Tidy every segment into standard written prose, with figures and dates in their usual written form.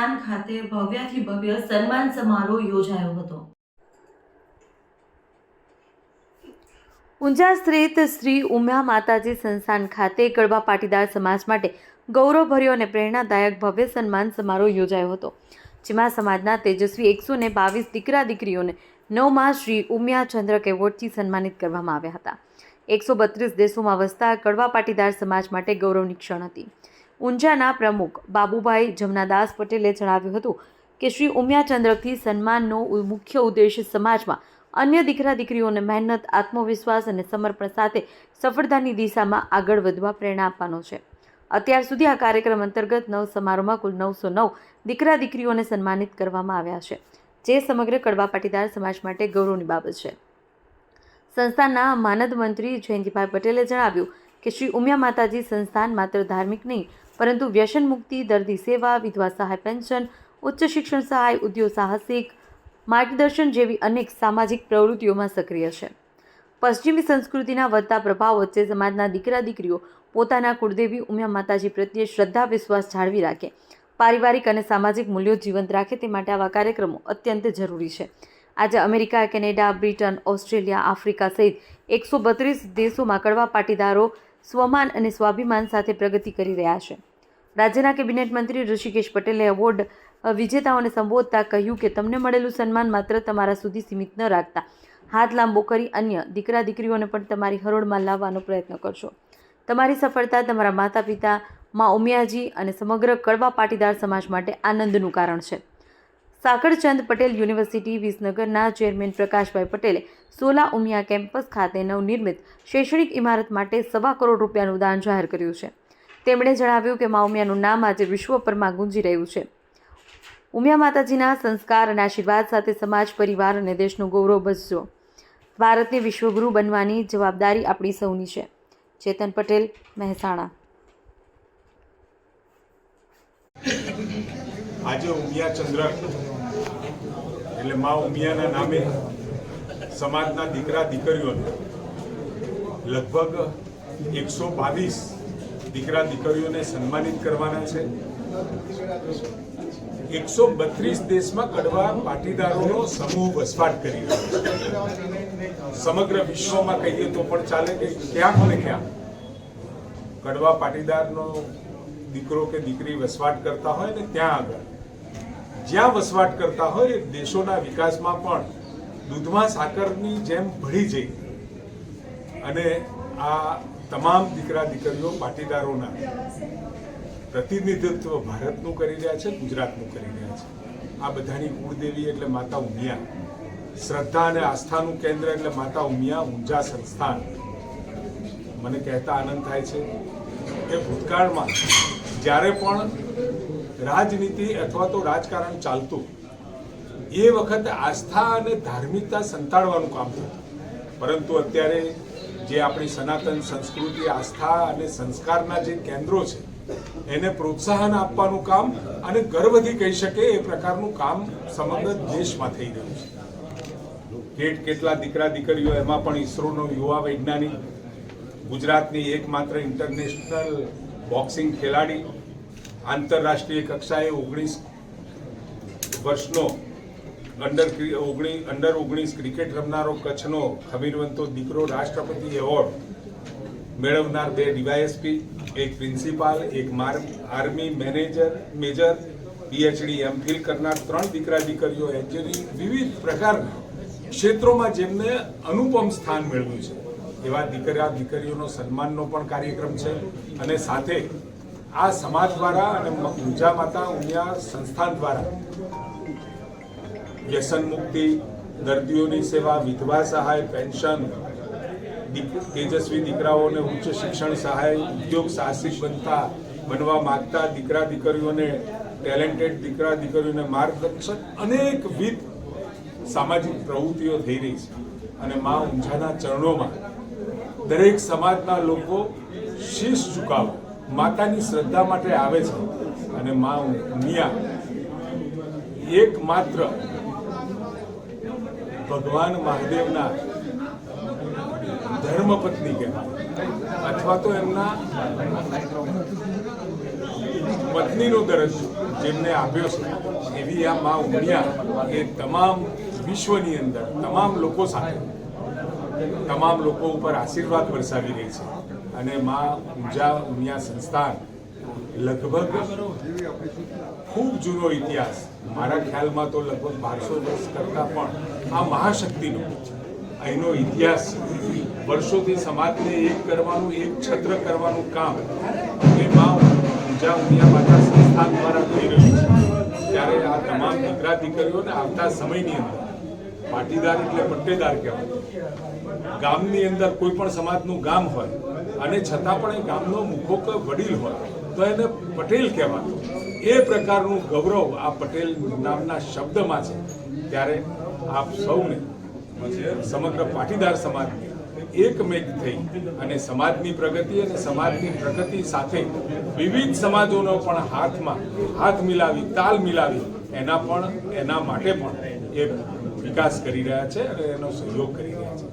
સંસ્થાન ખાતે ભવ્યાથી ભવ્ય સન્માન સમારોહ યોજાયો હતો। ઊંઝા સ્થિત શ્રી ઉમિયા માતાજી સંસ્થાન ખાતે કડવા પાટીદાર સમાજ માટે ગૌરવભર્યો અને પ્રેરણાદાયક ભવ્ય સન્માન સમારોહ યોજાયો હતો, જેમાં સમાજના તેજસ્વી 122 દીકરા દીકરીઓને 9મા શ્રી ઉમિયા ચંદ્રક એવોર્ડથી સન્માનિત કરવામાં આવ્યા હતા। 132 દેશોમાં વસતા કડવા પાટીદાર સમાજ માટે ગૌરવની ક્ષણ હતી। ઊંઝાના પ્રમુખ બાબુભાઈ જમનાદાસ પટેલે જણાવ્યું હતું કે શ્રી ઉમિયા ચંદ્રકથી સન્માનનો મુખ્ય ઉદ્દેશ સમાજમાં અન્ય દીકરા દીકરીઓને મહેનત, આત્મવિશ્વાસ અને સમર્પણ સાથે સફળતાની દિશામાં આગળ વધવા પ્રેરણા આપવાનો છે। અત્યાર સુધી આ કાર્યક્રમ અંતર્ગત 9 સમારોહમાં કુલ 909 દીકરા દીકરીઓને સન્માનિત કરવામાં આવ્યા છે, જે સમગ્ર કડવા પાટીદાર સમાજ માટે ગૌરવની બાબત છે। સંસ્થાનના માનદ મંત્રી જયંતિભાઈ પટેલે જણાવ્યું કે શ્રી ઉમિયા માતાજી સંસ્થાન માત્ર ધાર્મિક નહીં પરંતુ વ્યસન મુક્તિ, દર્દી સેવા, વિધવા સહાય પેન્શન, ઉચ્ચ શિક્ષણ સહાય, ઉદ્યોગ સાહસિક માર્ગદર્શન જેવી અનેક સામાજિક પ્રવૃત્તિઓમાં સક્રિય છે। પશ્ચિમી સંસ્કૃતિના વધતા પ્રભાવ વચ્ચે સમાજના દીકરા દીકરીઓ પોતાના કુળદેવી ઉમિયા માતાજી પ્રત્યે શ્રદ્ધા વિશ્વાસ જાળવી રાખે, પારિવારિક અને સામાજિક મૂલ્યો જીવંત રાખે તે માટે આવા કાર્યક્રમો અત્યંત જરૂરી છે। આજે America, Canada, Britain, Australia, Africa સહિત 132 દેશોમાં કડવા પાટીદારો સ્વમાન અને સ્વાભિમાન સાથે પ્રગતિ કરી રહ્યા છે। રાજ્યના કેબિનેટ મંત્રી ઋષિકેશ પટેલે એવોર્ડ વિજેતાઓને સંબોધતા કહ્યું કે તમને મળેલું સન્માન માત્ર તમારા સુધી સીમિત ન રાખતા હાથ લાંબો કરી અન્ય દીકરા દીકરીઓને પણ તમારી હરોળમાં લાવવાનો પ્રયત્ન કરશો। તમારી સફળતા તમારા માતા પિતા, મા ઉમિયાજી અને સમગ્ર કડવા પાટીદાર સમાજ માટે આનંદનું કારણ છે। સાકરચંદ પટેલ યુનિવર્સિટી વિસનગરના ચેરમેન પ્રકાશભાઈ પટેલે સોલા ઉમિયા કેમ્પસ ખાતે નવનિર્મિત શૈક્ષણિક ઇમારત માટે ₹1.25 કરોડનું દાન જાહેર કર્યું છે। તેમણે જણાવ્યું કે મા ઉમિયાનું નામ આજે વિશ્વભરમાં ગુંજી રહ્યું છે। ઉમિયા માતાજીના સંસ્કાર અને આશીર્વાદ સાથે સમાજ, પરિવાર અને દેશનું ગૌરવ વધશો। ભારતને વિશ્વગુરુ બનવાની જવાબદારી આપણી સૌની છે। ચેતન પટેલ, મહેસાણા। આજે ઉમિયા ચંદ્રક એટલે મા ઉમિયાના નામે સમાજના દીકરા દીકરીઓને લગભગ 122 દીકરા દીકરીઓને સન્માનિત કરવાના છે। 132 દેશમાં કડવા પાટીદારોનો સમૂહ વસવાટ કરી રહ્યો છે। સમગ્ર વિશ્વમાં કહીએ તો પણ ચાલે કે ક્યાંક ને ક્યાંક કડવા પાટીદારનો દીકરો કે દીકરી વસવાટ કરતા હોય ને ત્યાં આગળ જ્યાં વસવાટ કરતા હોય એ દેશોના વિકાસમાં પણ દૂધમાં સાકરની જેમ ભળી જઈ અને આ તમામ દીકરા દીકરીઓ પાટીદારોના પ્રતિનિધિત્વ ભારતનું કરી રહ્યા છે, ગુજરાતનું કરી રહ્યા છે। આ બધાની કુળદેવી એટલે માતા ઉમિયા, શ્રદ્ધા અને આસ્થાનું કેન્દ્ર એટલે માતા ઉમિયા ઊંઝા સંસ્થાન। મને કહેતા આનંદ થાય છે કે ભૂતકાળમાં જ્યારે પણ રાજનીતિ અથવા તો રાજકારણ ચાલતું એ વખતે આસ્થા અને ધાર્મિકતા સંતાડવાનું કામ થતું, પરંતુ અત્યારે જે આપણી સનાતન સંસ્કૃતિ, આસ્થા અને સંસ્કારના જે કેન્દ્રો છે એને પ્રોત્સાહન આપવાનું કામ અને ગર્વથી કહી શકે એ પ્રકારનું કામ સમગ્ર દેશમાં થઈ રહ્યું છે। કેટલા દીકરા દીકરીઓ, એમાં પણ ઈસરોનો યુવા વૈજ્ઞાનિક, ગુજરાતની એકમાત્ર ઇન્ટરનેશનલ બોક્સિંગ ખેલાડી, આંતરરાષ્ટ્રીય કક્ષાએ 19 વર્ષનો અંડર 19 ક્રિકેટ રમનારો કચ્છનો ખમીરવંતો દીકરો રાષ્ટ્રપતિ એવોર્ડ મેળવનાર 2 DYSP, 1 principal, 1 army major, PhD MPhil કરનાર 3 દીકરા દીકરીઓ એન્જિનિયરિંગ વિવિધ પ્રકારના ક્ષેત્રોમાં જેમને અનુપમ સ્થાન મેળવ્યું છે એવા દીકરા દીકરીઓનો સન્માનનો પણ કાર્યક્રમ છે। અને સાથે આ સમાજ દ્વારા અને ઊંઝા માતા ઉમિયા સંસ્થાન દ્વારા વ્યસન મુક્તિ, દર્દીઓની સેવા, વિધવા સહાય પેન્શન, તેજસ્વી દીકરાઓને ઉચ્ચ શિક્ષણ સહાય, ઉદ્યોગ સાહસિક બનવા માંગતા દીકરા દીકરીઓને, ટેલેન્ટેડ દીકરા દીકરીઓને માર્ગદર્શન, અનેકવિધ સામાજિક પ્રવૃત્તિઓ થઈ રહી છે। અને મા ઊંઝાના ચરણોમાં દરેક સમાજના લોકો શીશ ઝુકાવે, માતાની શ્રદ્ધા માટે આવે છે। અને મા ઉમિયા એકમાત્ર ભગવાન મહાદેવના ધર્મપત્ની કહેવાય અથવા તો એમના પત્નીનો દરજ્જો જેમને આપ્યો છે એવી આ મા ઉમિયા એ તમામ વિશ્વની અંદર તમામ લોકો સાથે તમામ લોકો ઉપર આશીર્વાદ વરસાવી રહી છે. અને મા ઊંઝા ઉમિયા સંસ્થાન લગભગ ખૂબ જૂનો ઇતિહાસ, મારા ખ્યાલમાં તો લગભગ 1200 વર્ષ કરતાં પણ આ મહાશક્તિનો અહીંનો ઇતિહાસ છે. વર્ષોથી સમાજને એક કરવાનું, એક છત્ર કરવાનું કામ એ મા ઊંઝા ઉમિયા માતા સંસ્થાન દ્વારા થઈ રહ્યું છે. ત્યારે આ તમામ દીકરા દીકરીઓને આવતા સમયની અંદર પાટીદાર એટલે પટ્ટેદાર કહેવાય. ગામની અંદર કોઈ પણ સમાજનું ગામ હોય અને છતાં પણ એ ગામનો મુખોક વડીલ હોય તો એને પટેલ કહેવાતો. એ પ્રકારનું ગૌરવ આ પટેલ નામના શબ્દમાં છે. ત્યારે આપ સૌને સમગ્ર પાટીદાર સમાજને એકમેક થઈ અને સમાજની પ્રગતિ અને સમાજની પ્રગતિ સાથે વિવિધ સમાજોનો પણ હાથ મિલાવી, તાલ મિલાવી એના માટે પણ એ વિકાસ કરી રહ્યા છે અને એનો સહયોગ કરી રહ્યા છે.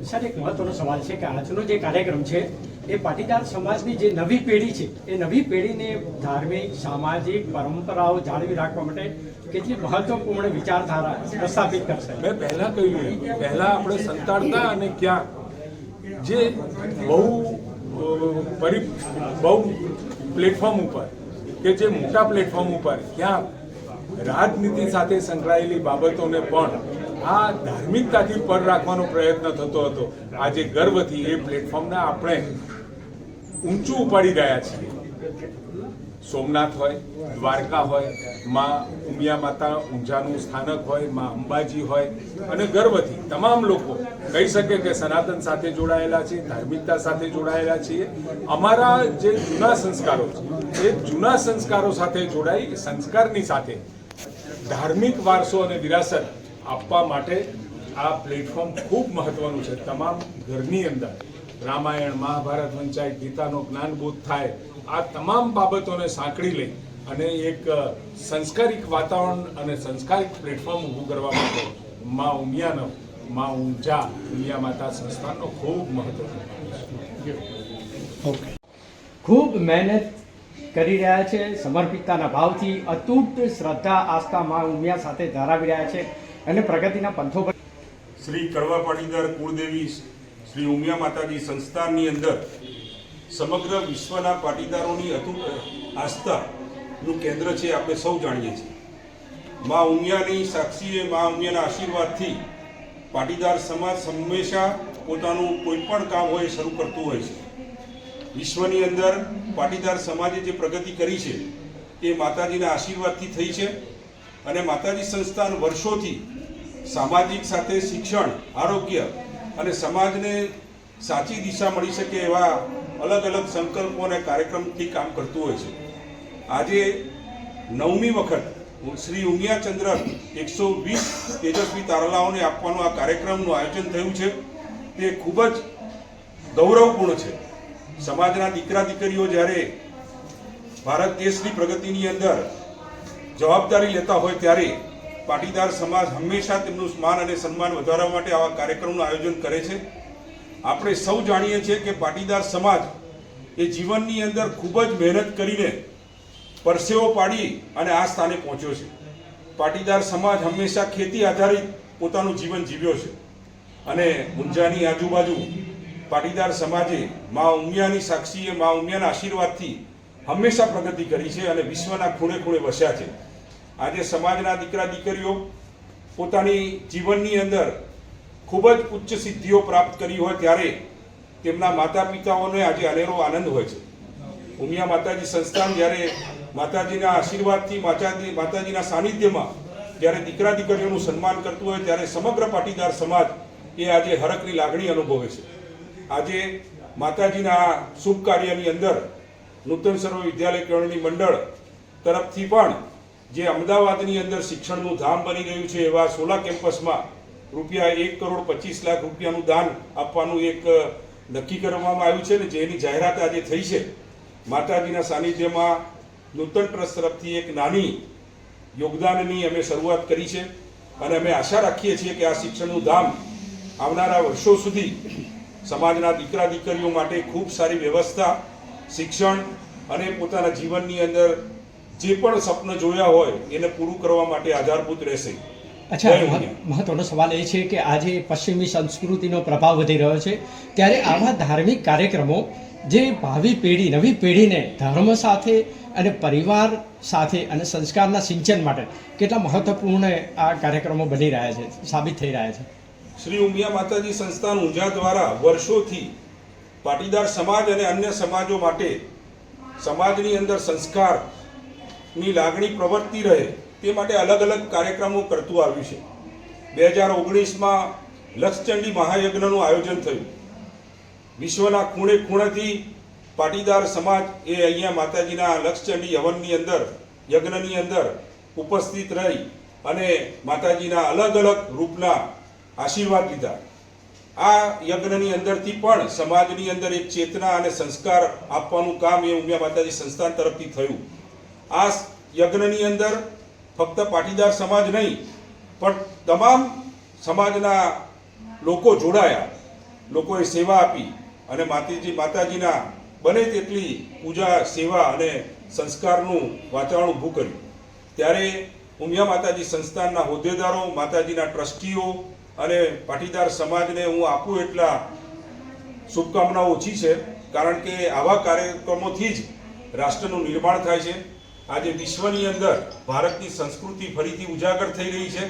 સર, એક મહત્વનો સવાલ છે કે આજનો જે કાર્યક્રમ છે એ પાટીદાર સમાજની જે નવી પેઢી છે એ નવી પેઢીને ધાર્મિક, સામાજિક પરંપરાઓ જાળવી રાખવા માટે કેટલી મહત્વપૂર્ણ વિચારધારા પ્રસ્થાપિત કરશે. મેં પહેલા કહ્યું, પહેલા આપણે સંતાડતા અને ક્યાં જે બહુ પ્લેટફોર્મ ઉપર કે જે મોટા પ્લેટફોર્મ ઉપર ક્યાં રાજનીતિ સાથે સંકળાયેલી બાબતોને પણ આ ધાર્મિકતાથી પર રાખવાનો પ્રયત્ન થતો હતો. આજે ગર્વથી એ પ્લેટફોર્મને આપણે ઊંચું ઉપાડી રહ્યા છીએ. સોમનાથ હોય, દ્વારકા હોય, મા ઉમિયા માતા ઊંઝાનું સ્થાનક હોય, મા અંબાજી હોય અને ગર્વથી તમામ લોકો કહી શકે કે સનાતન સાથે જોડાયેલા છીએ, ધાર્મિકતા સાથે જોડાયેલા છીએ. અમારા જે જૂના સંસ્કારો છે એ જૂના સંસ્કારો સાથે જોડાઈ સંસ્કારની સાથે ધાર્મિક વારસો અને વિરાસત આપવા માટે આ પ્લેટફોર્મ ખૂબ મહત્વનું છે. તમામ ઘરની અંદર રામાયણ, મહાભારત વંચાય, ગીતાનો જ્ઞાનબોધ થાય, આ તમામ બાબતોને સાંકળી લઈ અને એક સંસ્કારિક વાતાવરણ અને સંસ્કારિક પ્લેટફોર્મ ઊભું કરવા માટે મા ઊંઝા ઉમિયા માતા સંસ્થાનનો ખૂબ મહત્વનો છે. ખૂબ મહેનત કરી રહ્યા છે, સમર્પિતતાના ભાવથી અતૂટ શ્રદ્ધા, આસ્થા મા ઉમિયા સાથે ધરાવી રહ્યા છે અને પ્રગતિના પંથો પર શ્રી કડવા પાટીદાર કુળદેવી શ્રી ઉમિયા માતાજી સંસ્થાનની અંદર સમગ્ર વિશ્વના પાટીદારોની અતૂટ આસ્થાનું કેન્દ્ર છે. આપણે સૌ જાણીએ છીએ. મા ઉમિયાની સાક્ષીએ, મા ઉમિયાના આશીર્વાદથી પાટીદાર સમાજ હંમેશા પોતાનું કોઈ પણ કામ હોય શરૂ કરતું હોય છે. વિશ્વની અંદર પાટીદાર સમાજે જે પ્રગતિ કરી છે એ માતાજીના આશીર્વાદથી થઈ છે. અને માતાજી સંસ્થાન વર્ષોથી સામાજિક સાથે શિક્ષણ, આરોગ્ય અને સમાજને સાચી દિશા મળી શકે એવા અલગ અલગ સંકલ્પો અને કાર્યક્રમથી કામ કરતું હોય છે. આજે 9મી વખત શ્રી ઉમિયા ચંદ્રક 120 તેજસ્વી તારલાઓને આપવાનું આ કાર્યક્રમનું આયોજન થયું છે. તે ખૂબ જ ગૌરવપૂર્ણ છે. સમાજના દીકરા દીકરીઓ જ્યારે ભારત દેશની પ્રગતિની અંદર જવાબદારી લેતા હોય ત્યારે પાટીદાર સમાજ હંમેશા તેમનું માન અને સન્માન વધારવા માટે આવા કાર્યક્રમનું આયોજન કરે છે. આપણે સૌ જાણીએ છીએ કે પાટીદાર સમાજ એ જીવનની અંદર ખૂબ જ મહેનત કરીને પરસેવો પાડી અને આ સ્થાને પહોંચ્યો છે. પાટીદાર સમાજ હંમેશા ખેતી આધારિત પોતાનું જીવન જીવ્યો છે અને ઊંઝાની આજુબાજુ પાટીદાર સમાજે મા ઉમિયાની સાક્ષીએ, મા ઉમિયાના આશીર્વાદથી હંમેશા પ્રગતિ કરી છે અને વિશ્વના ખૂણે ખૂણે વસ્યા છે. આજે સમાજના દીકરા દીકરીઓ પોતાની જીવનની અંદર ખૂબ જ ઉચ્ચ સિદ્ધિઓ પ્રાપ્ત કરી હોય ત્યારે તેમના માતા પિતાઓને આજે અનેરો આનંદ હોય છે. ઉમિયા માતાજી સંસ્થાન જ્યારે માતાજીના આશીર્વાદથી, માતાજીના સાનિધ્યમાં જ્યારે દીકરા દીકરીઓનું સન્માન કરતું હોય ત્યારે સમગ્ર પાટીદાર સમાજ એ આજે હરખની લાગણી અનુભવે છે. આજે માતાજીના શુભ કાર્યની અંદર નૂતન સર્વ વિદ્યાલય કેળવણી મંડળ તરફથી પણ જે અમદાવાદની અંદર શિક્ષણનું ધામ બની રહ્યું છે એવા 16 કેમ્પસમાં રૂપિયા 1,25,00,000 રૂપિયાનું દાન આપવાનું એક નક્કી કરવામાં આવ્યું છે ને જેની જાહેરાત આજે થઈ છે. માતાજીના સાનિધ્યમાં નૂતન ટ્રસ્ટ તરફથી એક નાની યોગદાનની અમે શરૂઆત કરી છે અને અમે આશા રાખીએ છીએ કે આ શિક્ષણનું ધામ આવનારા વર્ષો સુધી સમાજના દીકરા દીકરીઓ માટે ખૂબ સારી વ્યવસ્થા, શિક્ષણ અને પોતાના જીવનની અંદર જે પણ સ્વપ્ન જોયા હોય એને પૂરું કરવા માટે આધારભૂત રહેશે. અચ્છા, જય ઉમિયા. મહત્વનો સવાલ એ છે કે આજે પશ્ચિમી સંસ્કૃતિનો પ્રભાવ વધી રહ્યો છે, ત્યારે આવા ધાર્મિક કાર્યક્રમો જે ભાવિ પેઢી નવી પેઢીને ધર્મ સાથે અને પરિવાર સાથે અને સંસ્કારના સિંચન માટે કેટલા મહત્વપૂર્ણ આ કાર્યક્રમો બની રહ્યા છે, સાબિત થઈ રહ્યા છે. શ્રી ઉમિયા માતાજી સંસ્થાન ઊંઝા દ્વારા વર્ષોથી પાટીદાર સમાજ અને અન્ય સમાજો માટે સમાજની અંદર સંસ્કારની લાગણી પ્રવર્તી રહે તે માટે અલગ અલગ કાર્યક્રમો કરતું આવ્યું છે. 2019માં લક્ષચંડી મહાયજ્ઞનું આયોજન થયું. વિશ્વના ખૂણે ખૂણેથી પાટીદાર સમાજ એ અહીંયા માતાજીના લક્ષચંડી હવનની અંદર યજ્ઞની અંદર ઉપસ્થિત રહી અને માતાજીના અલગ અલગ રૂપના આશીર્વાદ લીધા. આ યજ્ઞની અંદરથી પણ સમાજની અંદર એક ચેતના અને સંસ્કાર આપવાનું કામ એ ઉમિયા માતાજી સંસ્થાન તરફથી થયું. આ યજ્ઞની અંદર ફક્ત પાટીદાર સમાજ નહીં પણ તમામ સમાજના લોકો જોડાયા, લોકોએ સેવા આપી અને માતાજીના બને તેટલી પૂજા, સેવા અને સંસ્કારનું વાતાવરણ ઊભું કર્યું. ત્યારે ઉમિયા માતાજી સંસ્થાનના હોદ્દેદારો, માતાજીના ટ્રસ્ટીઓ અને પાટીદાર સમાજને હું આપું એટલા શુભકામનાઓ ઓછી છે, કારણ કે આવા કાર્યક્રમોથી જ રાષ્ટ્રનું નિર્માણ થાય છે. આજે વિશ્વની અંદર ભારતની સંસ્કૃતિ ફરીથી ઉજાગર થઈ રહી છે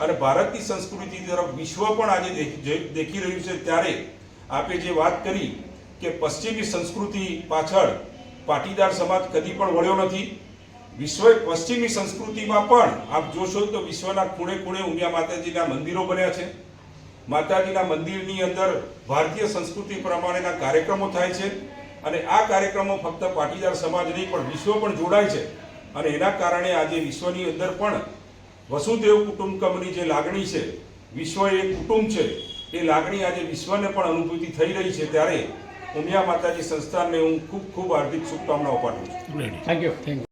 અને ભારતની સંસ્કૃતિ તરફ વિશ્વ પણ આજે દેખી રહ્યું છે. ત્યારે આપે જે વાત કરી કે પશ્ચિમી સંસ્કૃતિ પાછળ પાટીદાર સમાજ કદી પણ વળ્યો નથી. પશ્ચિમી સંસ્કૃતિમાં પણ આપ જોશો તો વિશ્વના ખૂણે ખૂણે ઉમિયા માતાજીના મંદિરો બન્યા છે. માતાજીના મંદિરની અંદર ભારતીય સંસ્કૃતિ પ્રમાણેના કાર્યક્રમો થાય છે અને આ કાર્યક્રમો ફક્ત પાટીદાર સમાજ નહીં પણ વિશ્વ પણ જોડાય છે અને એના કારણે આજે વિશ્વની અંદર પણ વસુદેવ કુટુંબકમની જે લાગણી છે, વિશ્વ એક કુટુંબ છે, એ લાગણી આજે વિશ્વને પણ અનુભૂતિ થઈ રહી છે. ત્યારે ઉમિયા માતાજી સંસ્થાનને હું ખૂબ ખૂબ હાર્દિક શુભકામનાઓ પાઠવું છું. Thank you.